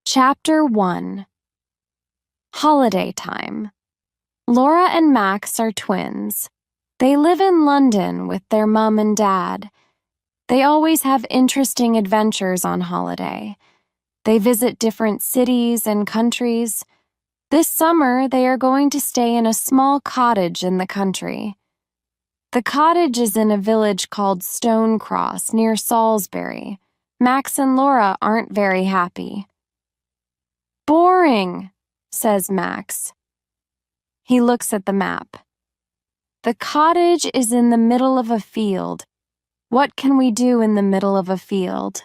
Chapter 1. Holiday Time. Laura and Max are twins. They live in London with their mom and dad. They always have interesting adventures on holiday. They visit different cities and countries. This summer, they are going to stay in a small cottage in the country. The cottage is in a village called Stonecross near Salisbury. Max and Laura aren't very happy. "Boring," says Max. He looks at the map. "The cottage is in the middle of a field. What can we do in the middle of a field?"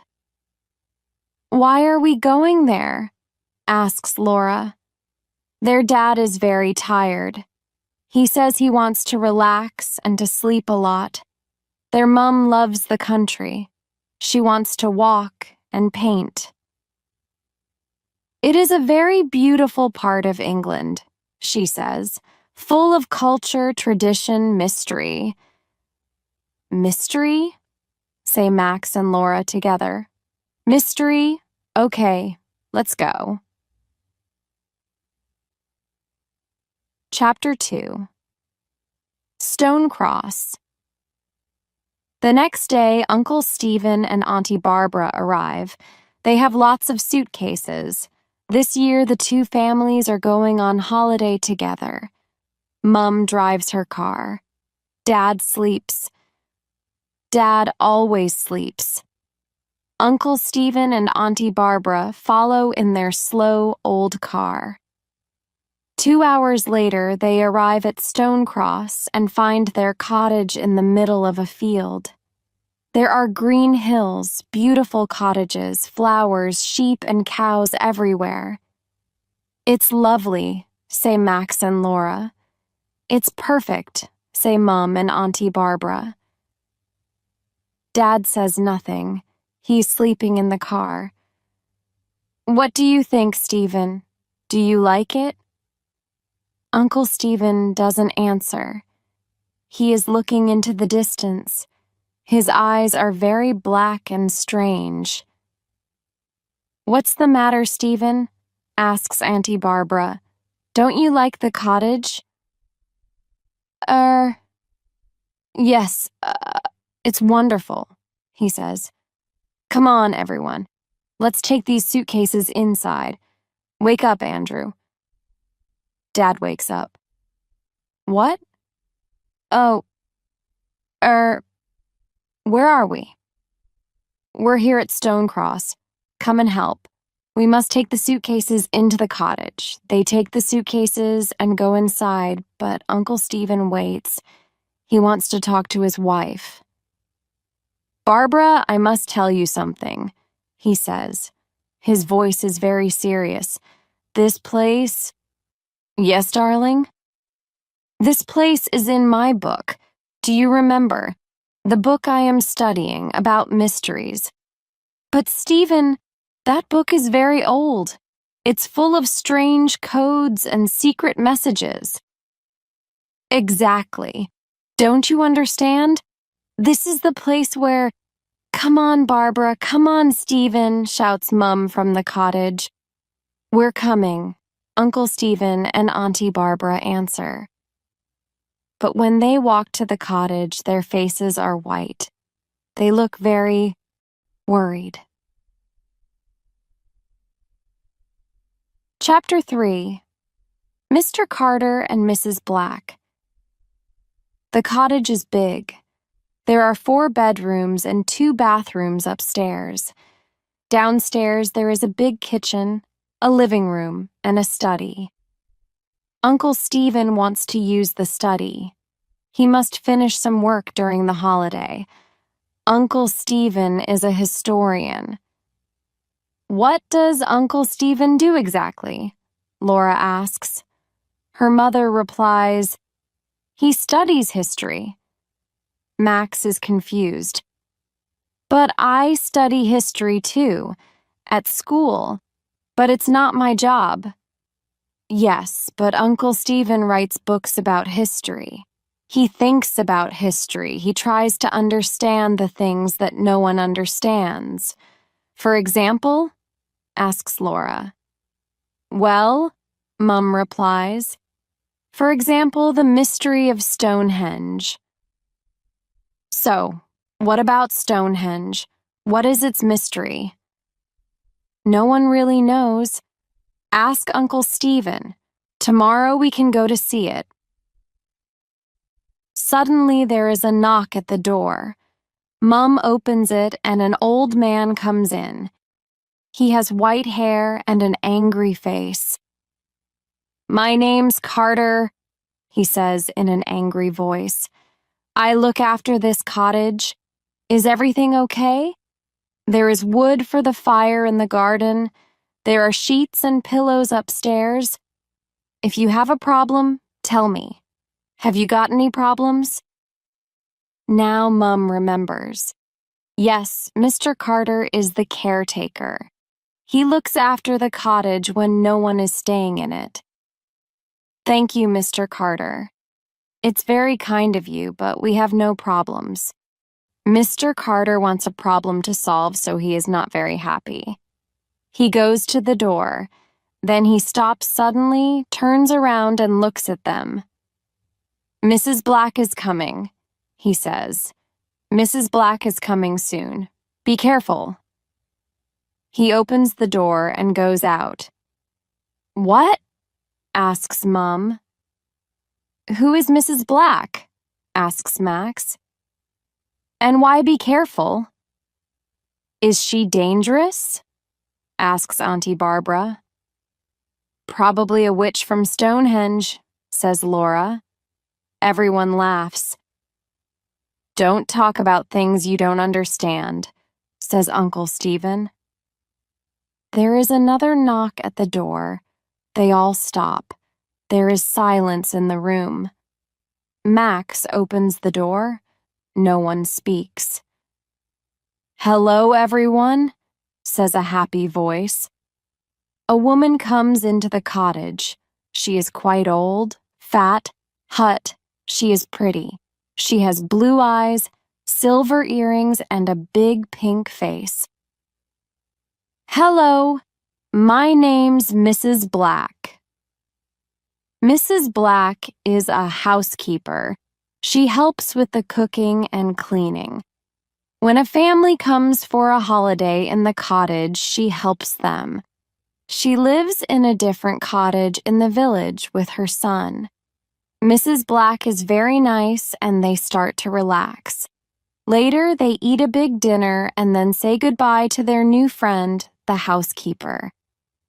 "Why are we going there?" asks Laura. Their dad is very tired. He says he wants to relax and to sleep a lot. Their mom loves the country. She wants to walk and paint. "It is a very beautiful part of England," she says, "full of culture, tradition, mystery." "Mystery?" say Max and Laura together. "Mystery? Okay, let's go." Chapter 2. Stonecross. The next day, Uncle Stephen and Auntie Barbara arrive. They have lots of suitcases. This year, the two families are going on holiday together. Mom drives her car. Dad sleeps. Dad always sleeps. Uncle Stephen and Auntie Barbara follow in their slow, old car. 2 hours later, they arrive at Stonecross and find their cottage in the middle of a field. There are green hills, beautiful cottages, flowers, sheep, and cows everywhere. "It's lovely," say Max and Laura. "It's perfect," say Mom and Auntie Barbara. Dad says nothing. He's sleeping in the car. "What do you think, Stephen? Do you like it?" Uncle Stephen doesn't answer. He is looking into the distance. His eyes are very black and strange. "What's the matter, Stephen?" asks Auntie Barbara. "Don't you like the cottage?" Yes, it's wonderful," he says. "Come on, everyone. Let's take these suitcases inside. Wake up, Andrew." Dad wakes up. "What? Oh, where are we?" "We're here at Stonecross. Come and help. We must take the suitcases into the cottage." They take the suitcases and go inside, but Uncle Stephen waits. He wants to talk to his wife. "Barbara, I must tell you something," he says. His voice is very serious. "This place—" "Yes, darling?" "This place is in my book. Do you remember? The book I am studying about mysteries." "But Stephen, that book is very old. It's full of strange codes and secret messages." "Exactly. Don't you understand? This is the place where—" "Come on, Barbara, come on, Stephen," shouts Mum from the cottage. "We're coming," Uncle Stephen and Auntie Barbara answer. But when they walk to the cottage, their faces are white. They look very worried. Chapter 3. Mr. Carter and Mrs. Black. The cottage is big. There are 4 bedrooms and 2 bathrooms upstairs. Downstairs, there is a big kitchen, a living room, and a study. Uncle Stephen wants to use the study. He must finish some work during the holiday. Uncle Stephen is a historian. "What does Uncle Stephen do exactly?" Laura asks. Her mother replies, "He studies history." Max is confused. "But I study history too, at school, but it's not my job." "Yes, but Uncle Stephen writes books about history. He thinks about history. He tries to understand the things that no one understands. For example, asks Laura. Well, Mum replies. For example, the mystery of Stonehenge. So, what about Stonehenge? What is its mystery? No one really knows. Ask Uncle Stephen. Tomorrow we can go to see it. Suddenly there is a knock at the door. Mum opens it and an old man comes in. He has white hair and an angry face. My name's Carter, he says in an angry voice. I look after this cottage. Is everything okay? There is wood for the fire in the garden. There are sheets and pillows upstairs. If you have a problem, tell me. Have you got any problems? Now Mum remembers. Yes, Mr. Carter is the caretaker. He looks after the cottage when no one is staying in it. Thank you, Mr. Carter. It's very kind of you, but we have no problems. Mr. Carter wants a problem to solve, so he is not very happy. He goes to the door. Then he stops suddenly, turns around, and looks at them. Mrs. Black is coming, he says. Mrs. Black is coming soon. Be careful. He opens the door and goes out. What? Asks Mum. Who is Mrs. Black? Asks Max. And why be careful? Is she dangerous? Asks Auntie Barbara. Probably a witch from Stonehenge, says Laura. Everyone laughs. Don't talk about things you don't understand, says Uncle Stephen. There is another knock at the door. They all stop. There is silence in the room. Max opens the door. No one speaks. Hello, everyone, says a happy voice. A woman comes into the cottage. She is quite old, fat, hot. She is pretty. She has blue eyes, silver earrings, and a big pink face. Hello, my name's Mrs. Black. Mrs. Black is a housekeeper. She helps with the cooking and cleaning. When a family comes for a holiday in the cottage, she helps them. She lives in a different cottage in the village with her son. Mrs. Black is very nice and they start to relax. Later, they eat a big dinner and then say goodbye to their new friend, the housekeeper.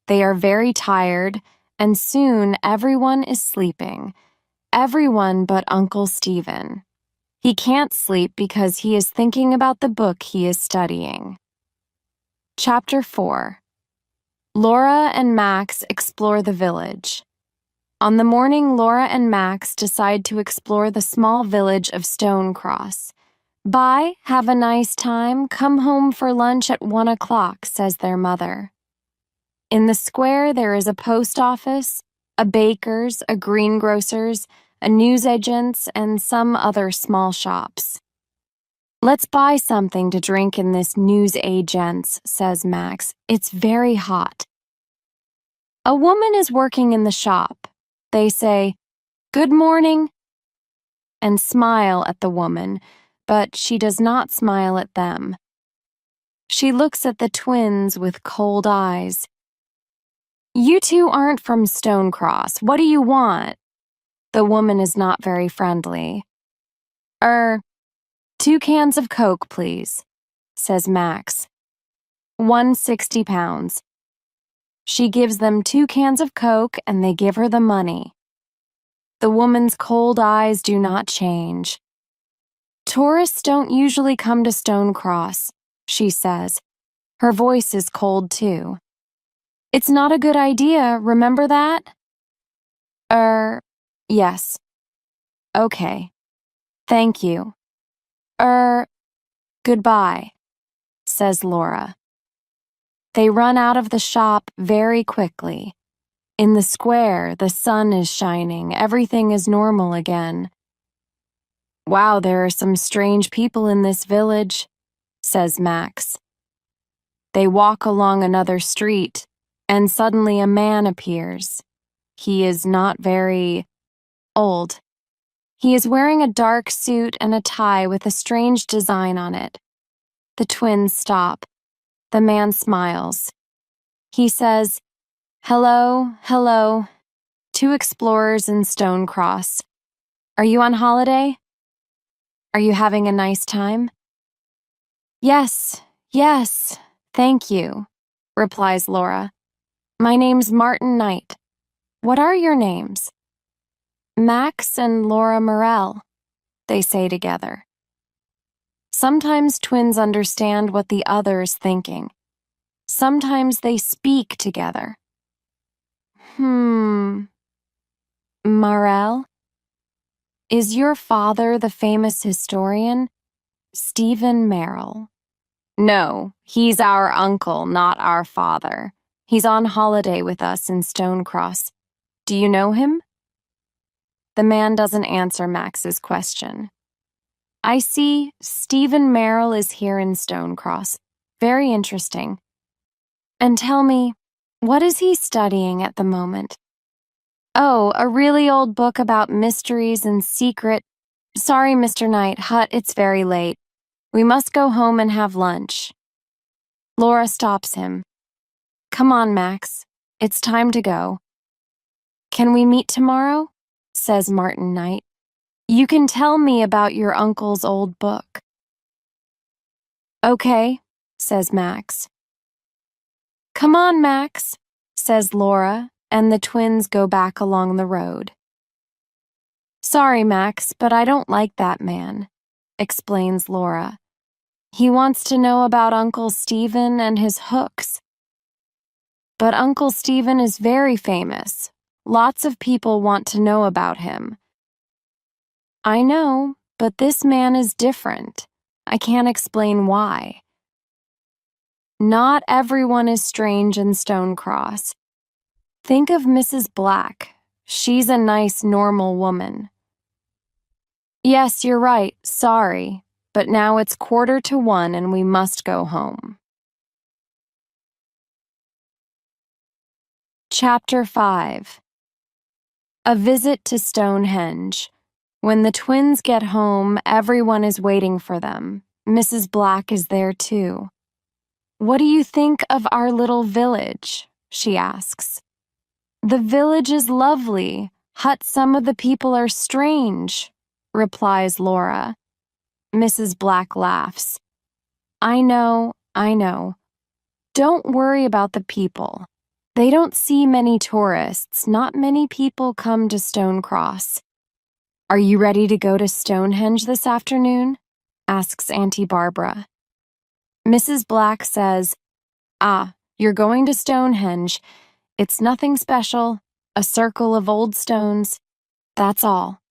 They are very tired, and soon everyone is sleeping. Everyone but Uncle Stephen. He can't sleep because he is thinking about the book he is studying. Chapter 4. Laura and Max explore the village. On the morning, Laura and Max decide to explore the small village of Stonecross. Bye, have a nice time, come home for lunch at 1 o'clock, says their mother. In the square, there is a post office, a baker's, a greengrocer's, a newsagent's, and some other small shops. Let's buy something to drink in this newsagent's, says Max. It's very hot. A woman is working in the shop. They say, "Good morning," and smile at the woman, but she does not smile at them. She looks at the twins with cold eyes. You two aren't from Stonecross. What do you want? The woman is not very friendly. 2 cans of Coke, please, says Max. 160 pounds. She gives them 2 cans of Coke and they give her the money. The woman's cold eyes do not change. Tourists don't usually come to Stonecross, she says. Her voice is cold too. It's not a good idea, remember that? Yes. Okay. Thank you. Goodbye, says Laura. They run out of the shop very quickly. In the square, the sun is shining. Everything is normal again. Wow, there are some strange people in this village, says Max. They walk along another street. and suddenly a man appears. He is not very old. He is wearing a dark suit and a tie with a strange design on it. The twins stop. The man smiles. He says, "Hello, hello, two explorers in Stonecross. Are you on holiday? Are you having a nice time?" "Yes, yes, thank you," replies Laura. "My name's Martin Knight. What are your names?" "Max and Laura Morell," they say together. Sometimes twins understand what the other is thinking. Sometimes they speak together. Morell? Is your father the famous historian? Stephen Merrill. No, he's our uncle, not our father. He's on holiday with us in Stonecross. Do you know him? The man doesn't answer Max's question. I see, Stephen Merrill is here in Stonecross. Very interesting. And tell me, what is he studying at the moment? Oh, a really old book about mysteries and secret. Sorry, Mr. Knight, it's very late. We must go home and have lunch. Laura stops him. Come on, Max. It's time to go. Can we meet tomorrow? Says Martin Knight. You can tell me about your uncle's old book. Okay, says Max. Come on, Max, says Laura, and the twins go back along the road. Sorry, Max, but I don't like that man, explains Laura. He wants to know about Uncle Stephen and his hooks. But Uncle Stephen is very famous. Lots of people want to know about him. I know, but this man is different. I can't explain why. Not everyone is strange in Stonecross. Think of Mrs. Black. She's a nice, normal woman. Yes, you're right, sorry, but now it's 1:45 and we must go home. Chapter 5. A visit to Stonehenge. When the twins get home, everyone is waiting for them. Mrs. Black is there too. What do you think of our little village? She asks. The village is lovely. Some of the people are strange, replies Laura. Mrs. Black laughs. I know. Don't worry about the people. They don't see many tourists. Not many people come to Stonecross. Are you ready to go to Stonehenge this afternoon? Asks Auntie Barbara. Mrs. Black says, you're going to Stonehenge. It's nothing special, a circle of old stones. That's all.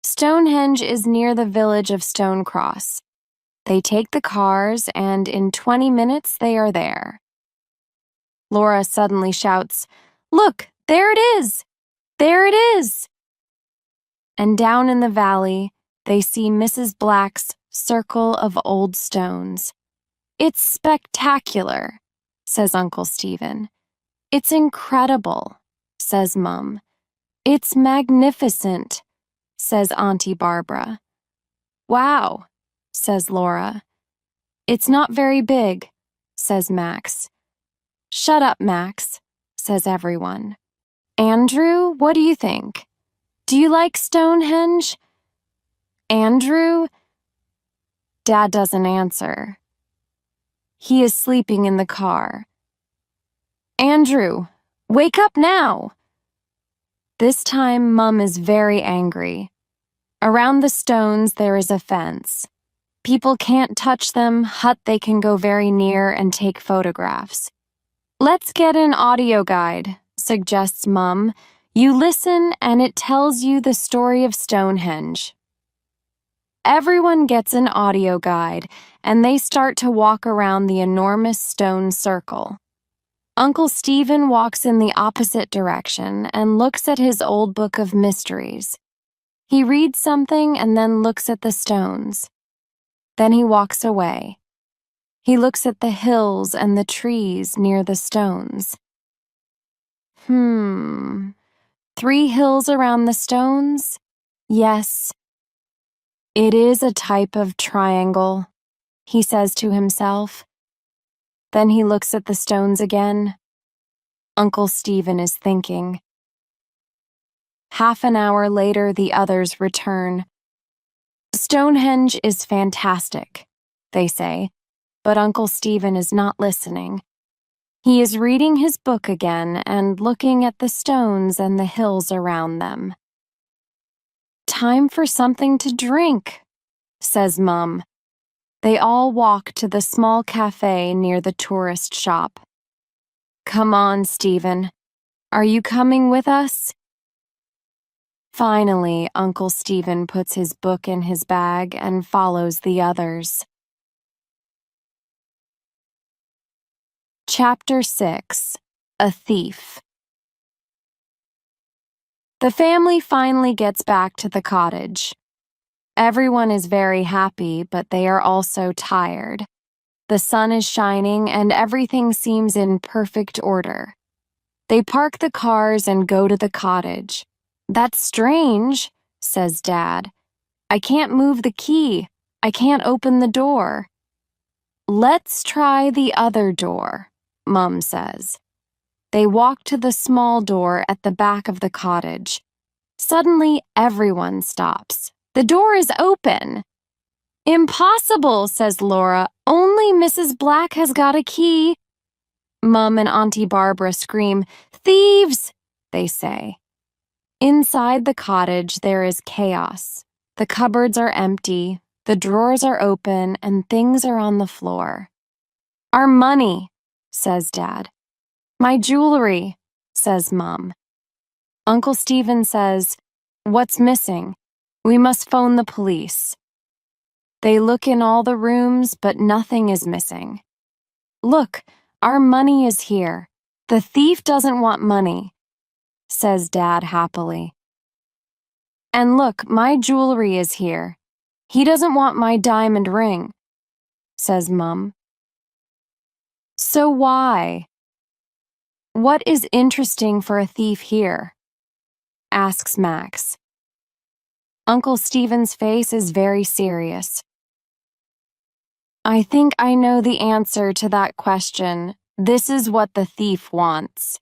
Stonehenge is near the village of Stonecross. They take the cars, and in 20 minutes they are there. Laura suddenly shouts, Look, there it is! There it is! And down in the valley, they see Mrs. Black's circle of old stones. It's spectacular, says Uncle Stephen. It's incredible, says Mum. It's magnificent, says Auntie Barbara. Wow, says Laura. It's not very big, says Max. Shut up, Max, says everyone. Andrew, what do you think? Do you like Stonehenge? Andrew? Dad doesn't answer. He is sleeping in the car. Andrew, wake up now! This time, Mum is very angry. Around the stones, there is a fence. People can't touch them, they can go very near and take photographs. Let's get an audio guide, suggests Mum. You listen and it tells you the story of Stonehenge. Everyone gets an audio guide and they start to walk around the enormous stone circle. Uncle Stephen walks in the opposite direction and looks at his old book of mysteries. He reads something and then looks at the stones. Then he walks away. He looks at the hills and the trees near the stones. 3 hills around the stones? Yes. It is a type of triangle, he says to himself. Then he looks at the stones again. Uncle Stephen is thinking. Half an hour later, the others return. Stonehenge is fantastic, they say, but Uncle Stephen is not listening. He is reading his book again and looking at the stones and the hills around them. Time for something to drink, says Mum. They all walk to the small cafe near the tourist shop. Come on, Stephen. Are you coming with us? Finally, Uncle Stephen puts his book in his bag and follows the others. Chapter 6: A Thief. The family finally gets back to the cottage. Everyone is very happy, but they are also tired. The sun is shining and everything seems in perfect order. They park the cars and go to the cottage. That's strange, says Dad. I can't move the key. I can't open the door. Let's try the other door, Mum says. They walk to the small door at the back of the cottage. Suddenly, everyone stops. The door is open. Impossible, says Laura. Only Mrs. Black has got a key. Mum and Auntie Barbara scream, "Thieves!" they say. Inside the cottage, there is chaos. The cupboards are empty, the drawers are open, and things are on the floor. Our money, says Dad. My jewelry, says Mum. Uncle Stephen says, what's missing? We must phone the police. They look in all the rooms, but nothing is missing. Look, our money is here. The thief doesn't want money, says Dad happily. And look, my jewelry is here. He doesn't want my diamond ring, says Mum. So why? What is interesting for a thief here? Asks Max. Uncle Stephen's face is very serious. I think I know the answer to that question. This is what the thief wants,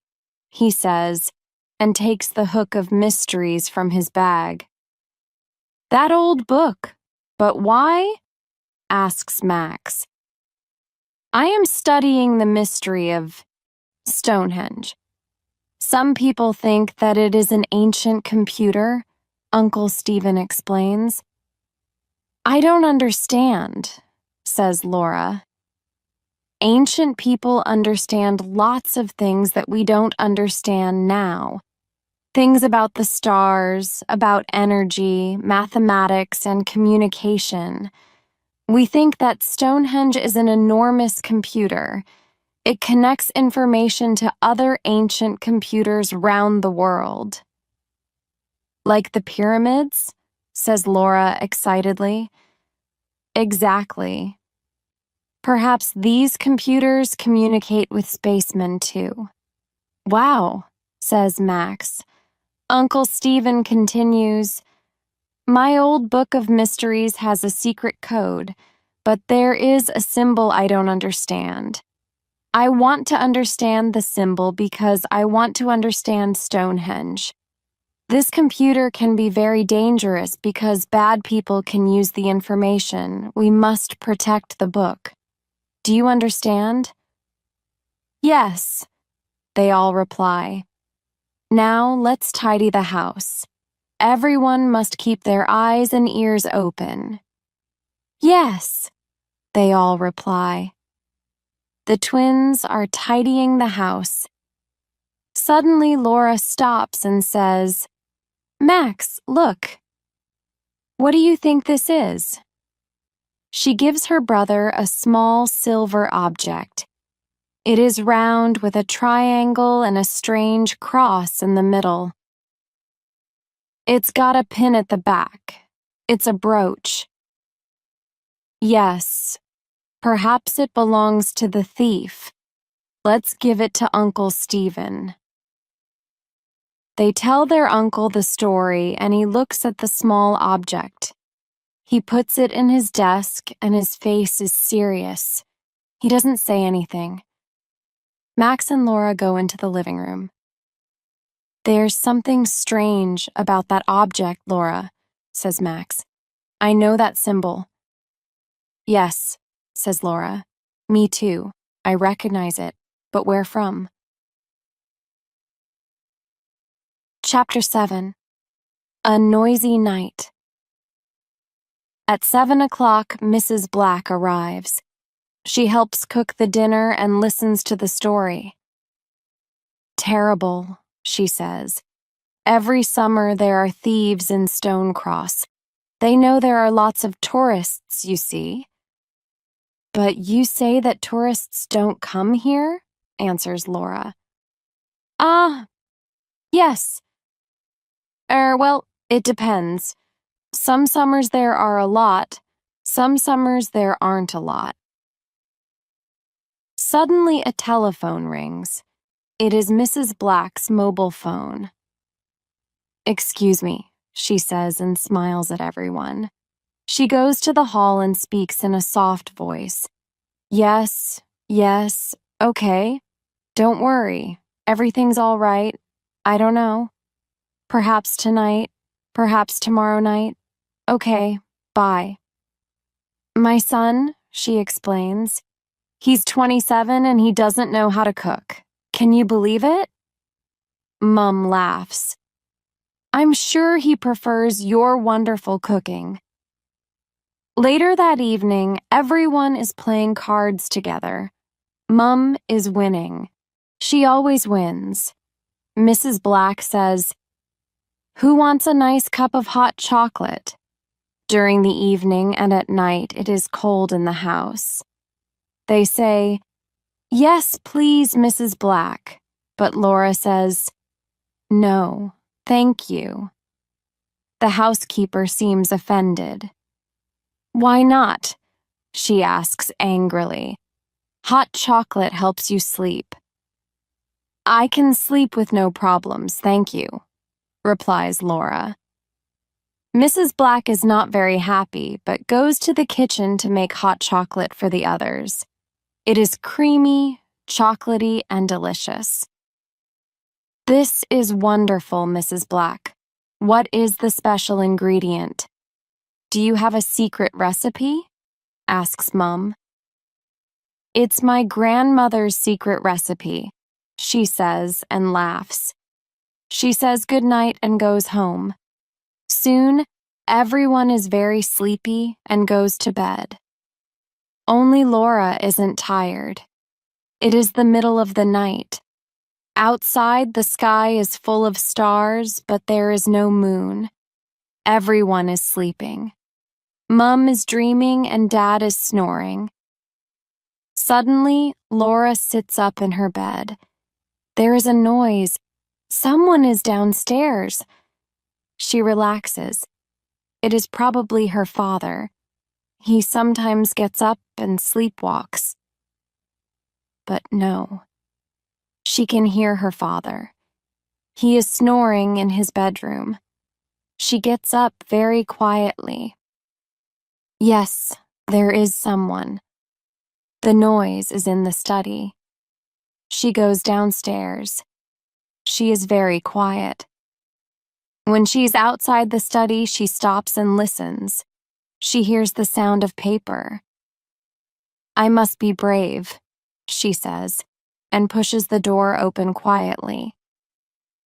he says, and takes the hook of mysteries from his bag. That old book. But why? Asks Max. I am studying the mystery of Stonehenge. Some people think that it is an ancient computer, Uncle Stephen explains. I don't understand, says Laura. Ancient people understand lots of things that we don't understand now. Things about the stars, about energy, mathematics, and communication. We think that Stonehenge is an enormous computer. It connects information to other ancient computers round the world. Like the pyramids? Says Laura excitedly. Exactly. Perhaps these computers communicate with spacemen too. Wow, says Max. Uncle Stephen continues, my old book of mysteries has a secret code, but there is a symbol I don't understand. I want to understand the symbol because I want to understand Stonehenge. This computer can be very dangerous because bad people can use the information. We must protect the book. Do you understand? Yes, they all reply. Now let's tidy the house. Everyone must keep their eyes and ears open. Yes, they all reply. The twins are tidying the house. Suddenly, Laura stops and says, Max, look. What do you think this is? She gives her brother a small silver object. It is round with a triangle and a strange cross in the middle. It's got a pin at the back. It's a brooch. Yes, Perhaps it belongs to the thief. Let's give it to Uncle Stephen. They tell their uncle the story, and he looks at the small object. He puts it in his desk, and his face is serious. He doesn't say anything. Max and Laura go into the living room. There's something strange about that object, Laura, says Max. I know that symbol. Yes, says Laura. Me too. I recognize it. But where from? Chapter 7. A Noisy Night. At 7 o'clock, Mrs. Black arrives. She helps cook the dinner and listens to the story. Terrible, she says. Every summer there are thieves in Stonecross. They know there are lots of tourists, you see. But you say that tourists don't come here? Answers Laura. Yes. Well, it depends. Some summers there are a lot. Some summers there aren't a lot. Suddenly a telephone rings. It is Mrs. Black's mobile phone. Excuse me, she says and smiles at everyone. She goes to the hall and speaks in a soft voice. Yes, okay. Don't worry. Everything's all right. I don't know. Perhaps tonight, perhaps tomorrow night. Okay, bye. My son, she explains. He's 27 and he doesn't know how to cook. Can you believe it? Mum laughs. I'm sure he prefers your wonderful cooking. Later that evening, everyone is playing cards together. Mum is winning. She always wins. Mrs. Black says, "Who wants a nice cup of hot chocolate?" During the evening and at night, it is cold in the house. They say, "Yes, please, Mrs. Black," but Laura says, "No, thank you." The housekeeper seems offended. Why not? She asks angrily. Hot chocolate helps you sleep. I can sleep with no problems, thank you, replies Laura. Mrs. Black is not very happy, but goes to the kitchen to make hot chocolate for the others. It is creamy, chocolatey, and delicious. This is wonderful, Mrs. Black. What is the special ingredient? Do you have a secret recipe? Asks Mum. It's my grandmother's secret recipe, she says and laughs. She says goodnight and goes home. Soon, everyone is very sleepy and goes to bed. Only Laura isn't tired. It is the middle of the night. Outside, the sky is full of stars, but there is no moon. Everyone is sleeping. Mum is dreaming and Dad is snoring. Suddenly, Laura sits up in her bed. There is a noise. Someone is downstairs. She relaxes. It is probably her father. He sometimes gets up and sleepwalks. But no. She can hear her father. He is snoring in his bedroom. She gets up very quietly. Yes, there is someone. The noise is in the study. She goes downstairs. She is very quiet. When she's outside the study, she stops and listens. She hears the sound of paper. I must be brave, she says, and pushes the door open quietly.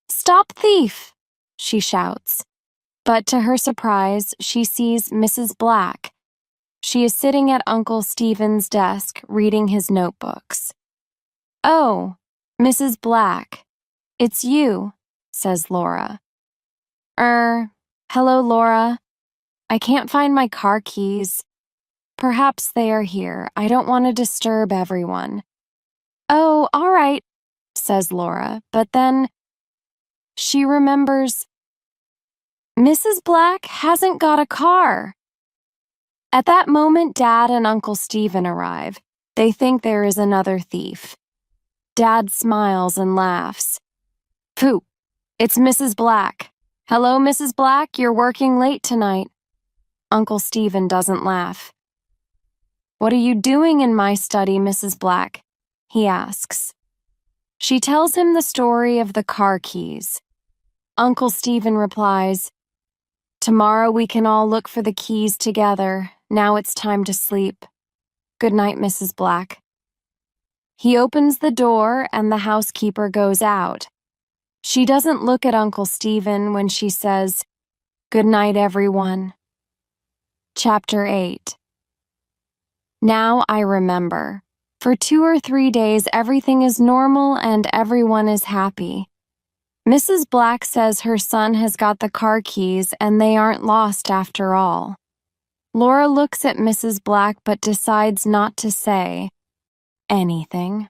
Stop, thief! She shouts. But to her surprise, she sees Mrs. Black. She is sitting at Uncle Stephen's desk reading his notebooks. Oh, Mrs. Black, it's you, says Laura. Hello, Laura. I can't find my car keys. Perhaps they are here. I don't want to disturb everyone. Oh, all right, says Laura, but then she remembers Mrs. Black hasn't got a car. At that moment, Dad and Uncle Stephen arrive. They think there is another thief. Dad smiles and laughs. Pooh, it's Mrs. Black. Hello, Mrs. Black, you're working late tonight. Uncle Stephen doesn't laugh. What are you doing in my study, Mrs. Black? He asks. She tells him the story of the car keys. Uncle Stephen replies, Tomorrow we can all look for the keys together. Now it's time to sleep. Good night, Mrs. Black. He opens the door and the housekeeper goes out. She doesn't look at Uncle Stephen when she says, Good night, everyone. Chapter 8. Now I remember. For 2 or 3 days, everything is normal and everyone is happy. Mrs. Black says her son has got the car keys and they aren't lost after all. Laura looks at Mrs. Black but decides not to say anything.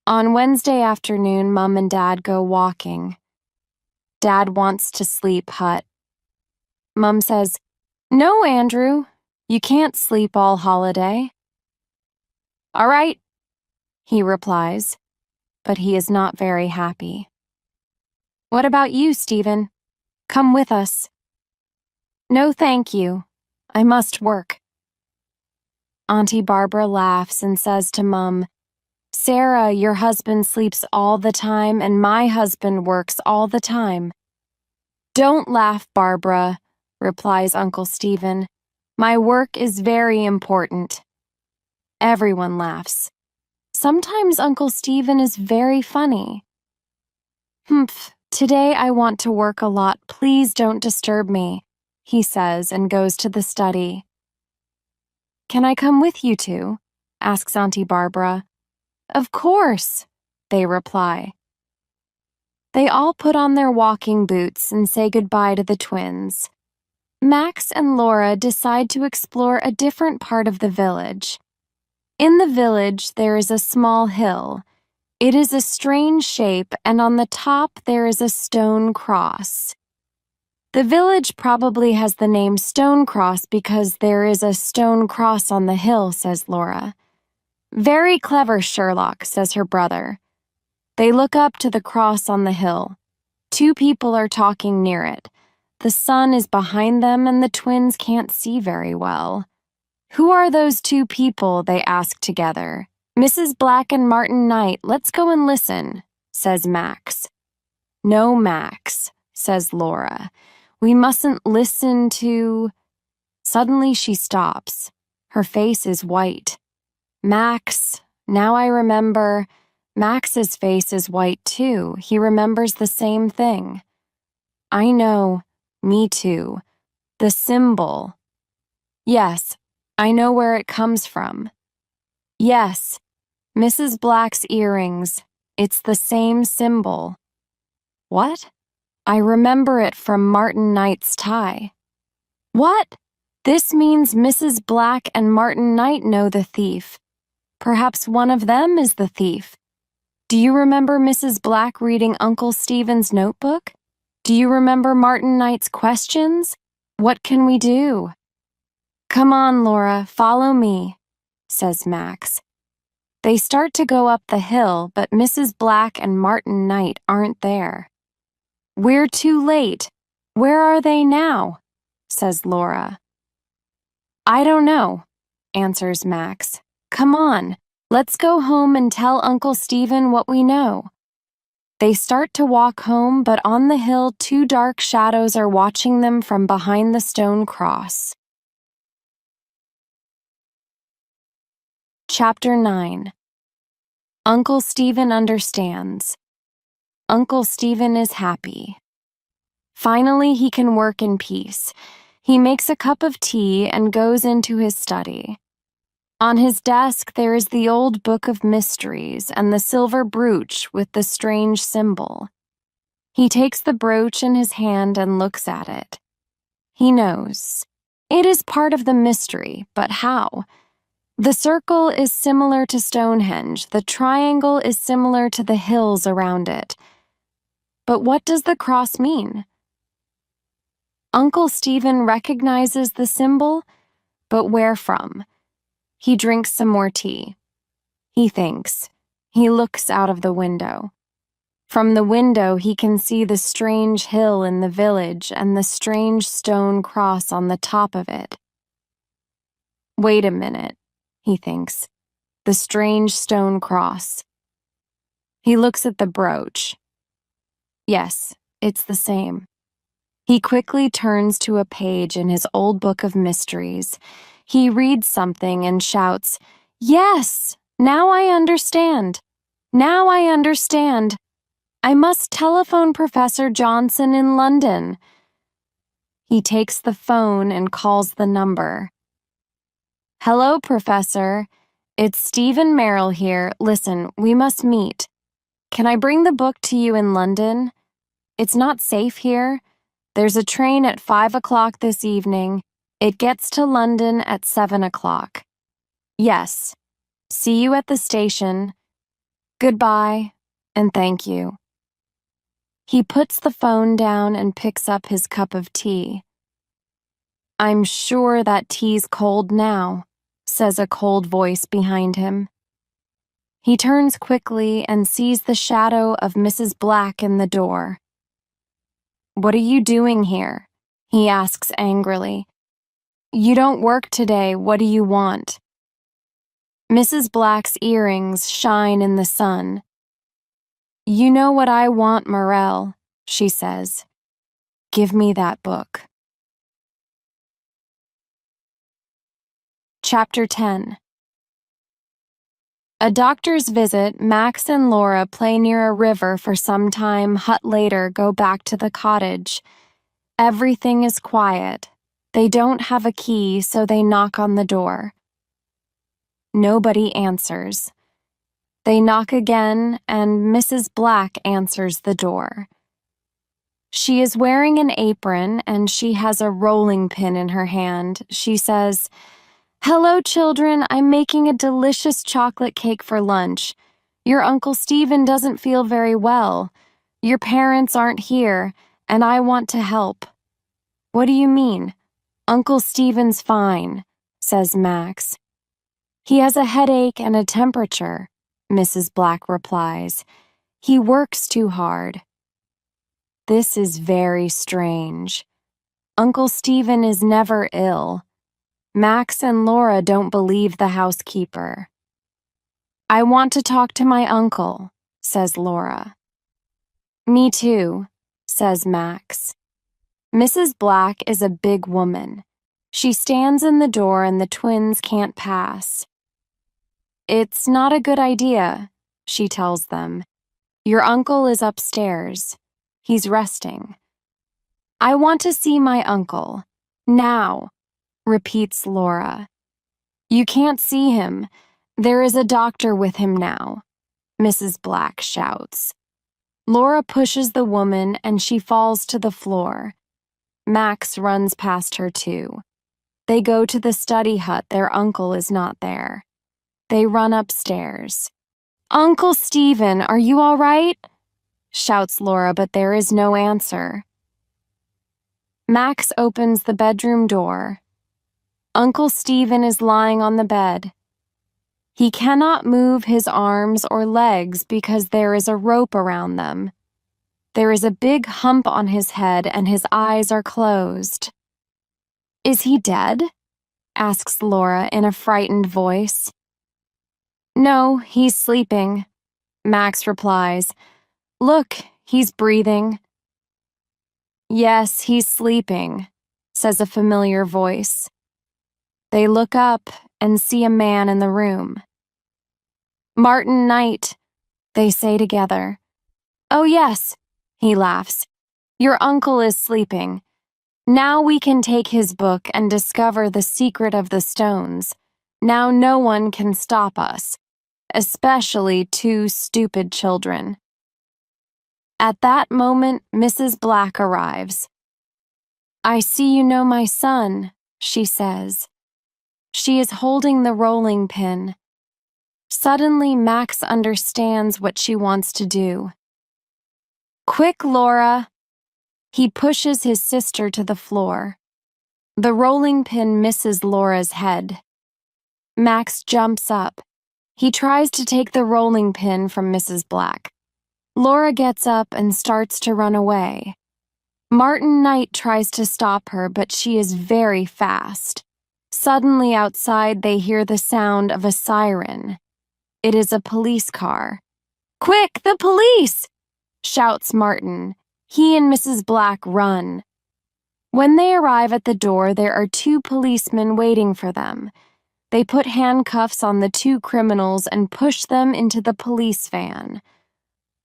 On Wednesday afternoon, Mom and Dad go walking. Dad wants to sleep hut. Mom says, No, Andrew, you can't sleep all holiday. All right, he replies, but he is not very happy. What about you, Stephen? Come with us. No, thank you. I must work. Auntie Barbara laughs and says to Mom, Sarah, your husband sleeps all the time and my husband works all the time. Don't laugh, Barbara, replies Uncle Stephen. My work is very important. Everyone laughs. Sometimes Uncle Stephen is very funny. Humph, today I want to work a lot. Please don't disturb me, he says and goes to the study. Can I come with you two? Asks Auntie Barbara. Of course, they reply. They all put on their walking boots and say goodbye to the twins. Max and Laura decide to explore a different part of the village. In the village, there is a small hill. It is a strange shape, and on the top there is a stone cross. The village probably has the name Stone Cross because there is a stone cross on the hill, says Laura. Very clever, Sherlock, says her brother. They look up to the cross on the hill. 2 people are talking near it. The sun is behind them and the twins can't see very well. Who are those 2 people? They ask together. Mrs. Black and Martin Knight. Let's go and listen, says Max. No, Max, says Laura. We mustn't listen to... Suddenly she stops. Her face is white. Max, now I remember. Max's face is white too. He remembers the same thing. I know. Me too. The symbol. Yes, I know where it comes from. Yes, Mrs. Black's earrings. It's the same symbol. What? I remember it from Martin Knight's tie. What? This means Mrs. Black and Martin Knight know the thief. Perhaps one of them is the thief. Do you remember Mrs. Black reading Uncle Stephen's notebook? Do you remember Martin Knight's questions? What can we do? Come on, Laura, follow me, says Max. They start to go up the hill, but Mrs. Black and Martin Knight aren't there. We're too late. Where are they now? Says Laura. I don't know, answers Max. Come on, let's go home and tell Uncle Stephen what we know. They start to walk home, but on the hill 2 dark shadows are watching them from behind the stone cross. Chapter 9. Uncle Stephen understands. Uncle Stephen is happy. Finally, he can work in peace. He makes a cup of tea and goes into his study. On his desk, there is the old book of mysteries and the silver brooch with the strange symbol. He takes the brooch in his hand and looks at it. He knows. It is part of the mystery, but how? The circle is similar to Stonehenge. The triangle is similar to the hills around it. But what does the cross mean? Uncle Stephen recognizes the symbol, but where from? He drinks some more tea. He thinks. He looks out of the window. From the window, he can see the strange hill in the village and the strange stone cross on the top of it. Wait a minute, he thinks. The strange stone cross. He looks at the brooch. Yes, it's the same. He quickly turns to a page in his old book of mysteries. He reads something and shouts, "Yes! Now I understand! Now I understand! I must telephone Professor Johnson in London." He takes the phone and calls the number. "Hello, Professor. It's Stephen Merrill here. Listen, we must meet. Can I bring the book to you in London? It's not safe here. There's a train at 5 o'clock this evening. It gets to London at 7 o'clock. Yes. See you at the station. Goodbye, and thank you." He puts the phone down and picks up his cup of tea. "I'm sure that tea's cold now," says a cold voice behind him. He turns quickly and sees the shadow of Mrs. Black in the door. "What are you doing here?" he asks angrily. "You don't work today. What do you want?" Mrs. Black's earrings shine in the sun. "You know what I want, Morel," she says. "Give me that book." Chapter 10. A doctor's visit, Max and Laura play near a river for some time. Hut later go back to the cottage. Everything is quiet. They don't have a key, so they knock on the door. Nobody answers. They knock again, and Mrs. Black answers the door. She is wearing an apron, and she has a rolling pin in her hand. She says, "Hello, children. I'm making a delicious chocolate cake for lunch. Your Uncle Stephen doesn't feel very well. Your parents aren't here, and I want to help." "What do you mean?" "Uncle Stephen's fine," says Max. "He has a headache and a temperature," Mrs. Black replies. "He works too hard." This is very strange. Uncle Stephen is never ill. Max and Laura don't believe the housekeeper. "I want to talk to my uncle," says Laura. "Me too," says Max. Mrs. Black is a big woman. She stands in the door and the twins can't pass. "It's not a good idea," she tells them. "Your uncle is upstairs. He's resting." "I want to see my uncle. Now," repeats Laura. "You can't see him. There is a doctor with him now," Mrs. Black shouts. Laura pushes the woman and she falls to the floor. Max runs past her too. They go to the study hut. Their uncle is not there. They run upstairs. "Uncle Stephen, are you all right?" shouts Laura, but there is no answer. Max opens the bedroom door. Uncle Stephen is lying on the bed. He cannot move his arms or legs because there is a rope around them. There is a big hump on his head and his eyes are closed. "Is he dead?" asks Laura in a frightened voice. "No, he's sleeping," Max replies. "Look, he's breathing." "Yes, he's sleeping," says a familiar voice. They look up and see a man in the room. "Martin Knight," they say together. "Oh yes," he laughs. "Your uncle is sleeping. Now we can take his book and discover the secret of the stones. Now no one can stop us, especially two stupid children." At that moment, Mrs. Black arrives. "I see you know my son," she says. She is holding the rolling pin. Suddenly, Max understands what she wants to do. "Quick, Laura!" He pushes his sister to the floor. The rolling pin misses Laura's head. Max jumps up. He tries to take the rolling pin from Mrs. Black. Laura gets up and starts to run away. Martin Knight tries to stop her, but she is very fast. Suddenly outside they hear the sound of a siren. It is a police car. "Quick, the police!" shouts Martin. He and Mrs. Black run. When they arrive at the door, there are two policemen waiting for them. They put handcuffs on the two criminals and push them into the police van.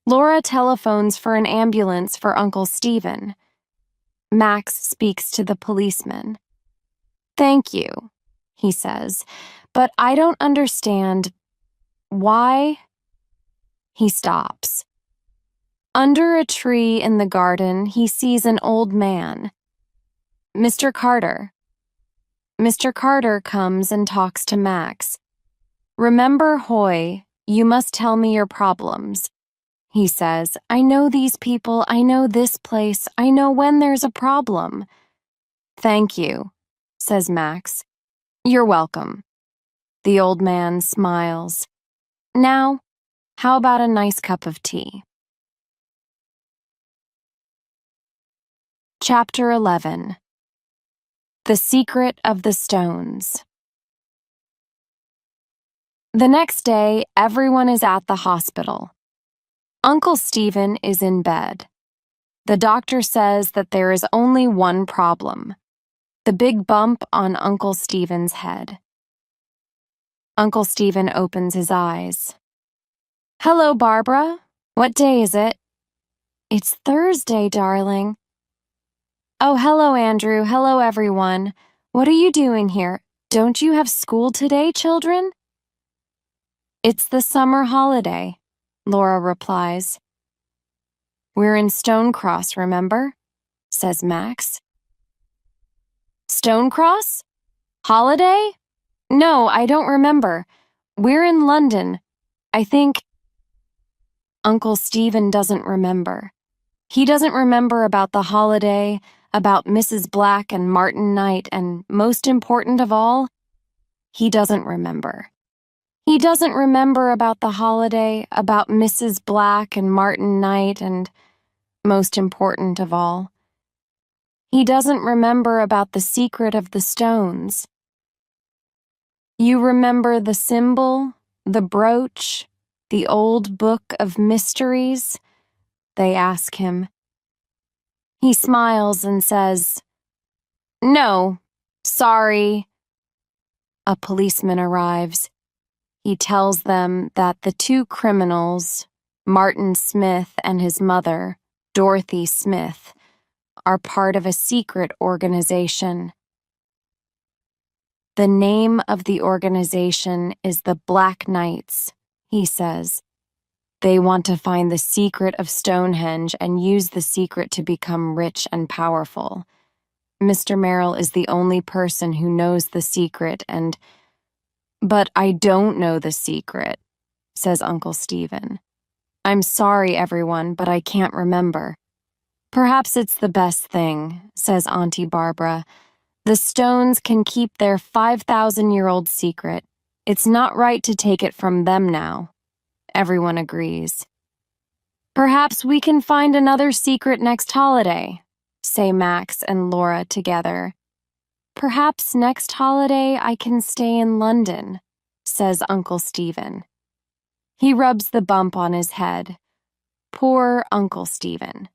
Laura telephones for an ambulance for Uncle Stephen. Max speaks to the policeman. "Thank you," he says, "but I don't understand. Why?" He stops. Under a tree in the garden, he sees an old man. "Mr. Carter." Mr. Carter comes and talks to Max. "Remember, Hoy, you must tell me your problems," he says. "I know these people, I know this place, I know when there's a problem." "Thank you," says Max. "You're welcome." The old man smiles. "Now, how about a nice cup of tea?" Chapter 11. The Secret of the Stones. The next day, everyone is at the hospital. Uncle Stephen is in bed. The doctor says that there is only one problem: the big bump on Uncle Stephen's head. Uncle Stephen opens his eyes. "Hello, Barbara. What day is it?" "It's Thursday, darling." "Oh, hello, Andrew. Hello, everyone. What are you doing here? Don't you have school today, children?" "It's the summer holiday," Laura replies. "We're in Stonecross, remember?" says Max. "Stonecross? Holiday? No, I don't remember. We're in London. I think—" Uncle Stephen doesn't remember. He doesn't remember about the holiday, about Mrs. Black and Martin Knight, and most important of all, he doesn't remember. He doesn't remember about the holiday, about Mrs. Black and Martin Knight, and most important of all, he doesn't remember about the secret of the stones. "You remember the symbol, the brooch, the old book of mysteries?" they ask him. He smiles and says, "No, sorry." A policeman arrives. He tells them that the two criminals, Martin Smith and his mother, Dorothy Smith, are part of a secret organization. "The name of the organization is the Black Knights," he says. "They want to find the secret of Stonehenge and use the secret to become rich and powerful. Mr. Merrill is the only person who knows the secret and—" "But I don't know the secret," says Uncle Stephen. "I'm sorry, everyone, but I can't remember." "Perhaps it's the best thing," says Auntie Barbara. "The stones can keep their 5,000-year-old secret. It's not right to take it from them now." Everyone agrees. "Perhaps we can find another secret next holiday," say Max and Laura together. "Perhaps next holiday I can stay in London," says Uncle Stephen. He rubs the bump on his head. Poor Uncle Stephen.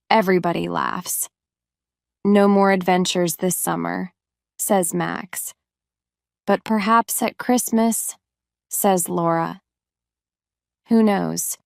Everybody laughs. "No more adventures this summer," says Max. "But perhaps at Christmas," says Laura. Who knows?